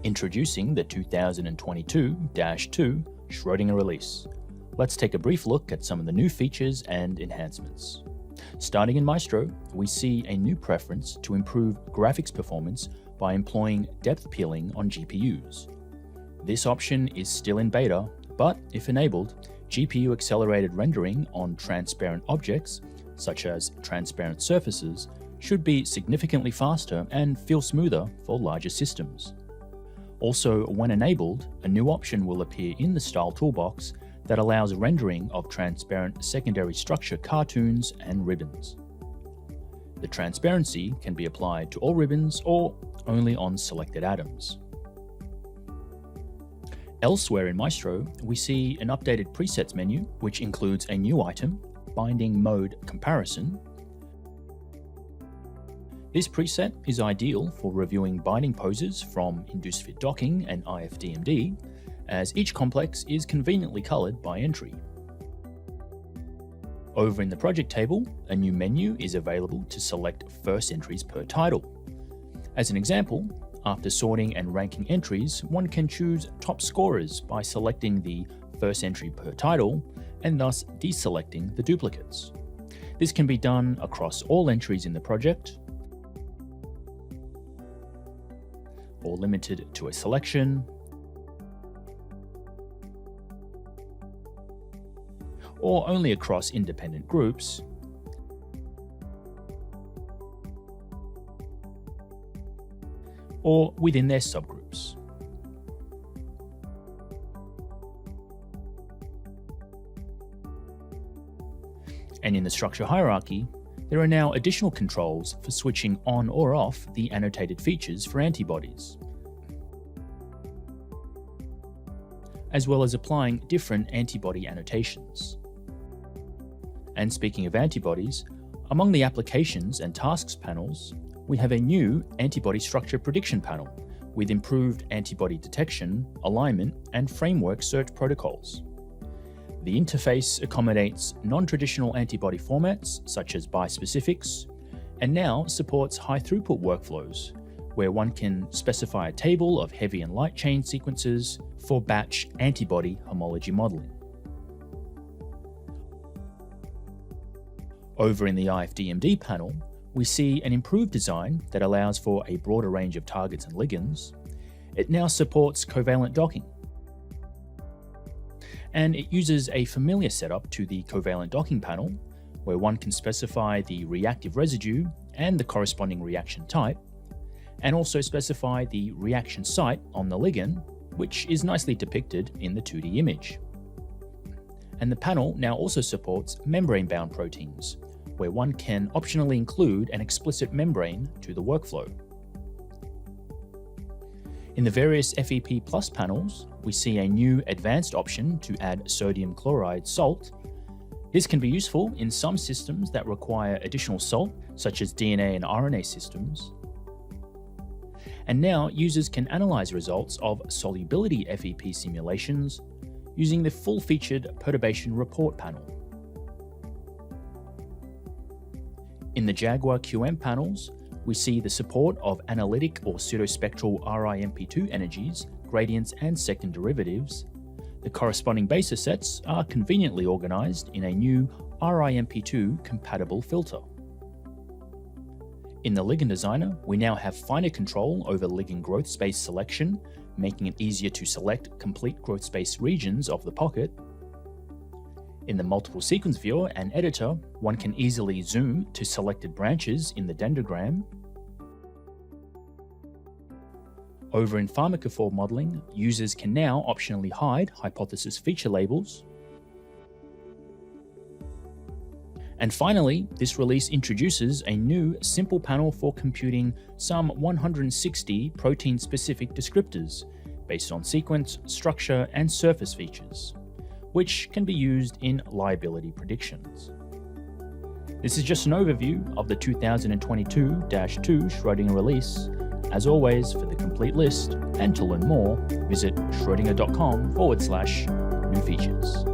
Introducing the 2022-2 Schrödinger release. Let's take a brief look at some of the new features and enhancements. Starting in Maestro, we see a new preference to improve graphics performance by employing depth peeling on GPUs. This option is still in beta, but if enabled, GPU accelerated rendering on transparent objects, such as transparent surfaces, should be significantly faster and feel smoother for larger systems. Also, when enabled, a new option will appear in the Style toolbox that allows rendering of transparent secondary structure cartoons and ribbons. The transparency can be applied to all ribbons or only on selected atoms. Elsewhere in Maestro, we see an updated presets menu, which includes a new item, Binding Mode Comparison. This preset is ideal for reviewing binding poses from induced fit docking and IFDMD, as each complex is conveniently colored by entry. Over in the project table, a new menu is available to select first entries per title. As an example, after sorting and ranking entries, one can choose top scorers by selecting the first entry per title and thus deselecting the duplicates. This can be done across all entries in the project, or limited to a selection, or only across independent groups, or within their subgroups. And in the structure hierarchy, there are now additional controls for switching on or off the annotated features for antibodies, as well as applying different antibody annotations. And speaking of antibodies, among the Applications and Tasks panels, we have a new Antibody Structure Prediction panel with improved antibody detection, alignment, and framework search protocols. The interface accommodates non-traditional antibody formats such as bispecifics, and now supports high-throughput workflows, where one can specify a table of heavy and light chain sequences for batch antibody homology modeling. Over in the IFDMD panel, we see an improved design that allows for a broader range of targets and ligands. It now supports covalent docking, and it uses a familiar setup to the covalent docking panel, where one can specify the reactive residue and the corresponding reaction type, and also specify the reaction site on the ligand, which is nicely depicted in the 2D image. And the panel now also supports membrane-bound proteins, where one can optionally include an explicit membrane to the workflow. In the various FEP Plus panels, we see a new advanced option to add sodium chloride salt. This can be useful in some systems that require additional salt, such as DNA and RNA systems. And now users can analyze results of solubility FEP simulations using the full-featured perturbation report panel. In the Jaguar QM panels, we see the support of analytic or pseudospectral RIMP2 energies, gradients, and second derivatives. The corresponding basis sets are conveniently organized in a new RIMP2 compatible filter. In the Ligand Designer, we now have finer control over ligand growth space selection, making it easier to select complete growth space regions of the pocket. In the Multiple Sequence Viewer and Editor, one can easily zoom to selected branches in the dendrogram. Over in pharmacophore modeling, users can now optionally hide hypothesis feature labels. And finally, this release introduces a new simple panel for computing some 160 protein-specific descriptors based on sequence, structure, and surface features, which can be used in liability predictions. This is just an overview of the 2022-2 Schrödinger release. As always, for the complete list and to learn more, visit schrodinger.com/new features.